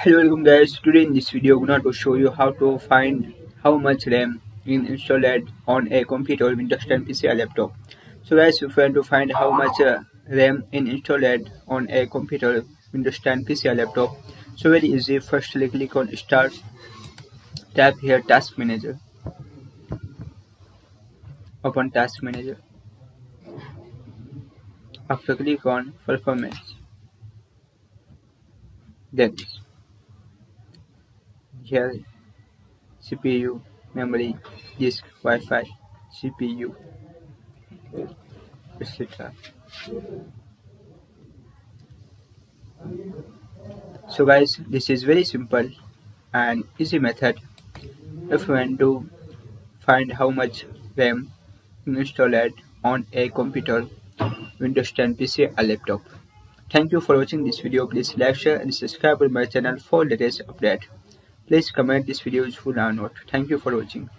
Hello, welcome guys. Today in this video, I'm going to show you how to find how much RAM is installed on a computer, Windows 10 PC or laptop. So guys, if you want to find how much RAM is installed on a computer, Windows 10 PC or laptop, so very easy. Firstly, click on Start, tap here Task Manager, open Task Manager. After click on Performance, then here CPU, memory, disk, Wi-Fi, CPU, etc. So guys, this is very simple and easy method if you want to find how much RAM installed on a computer, Windows 10 PC or laptop. Thank you for watching this video. Please like, share and subscribe to my channel for latest update. Please comment this video useful or not. Thank you for watching.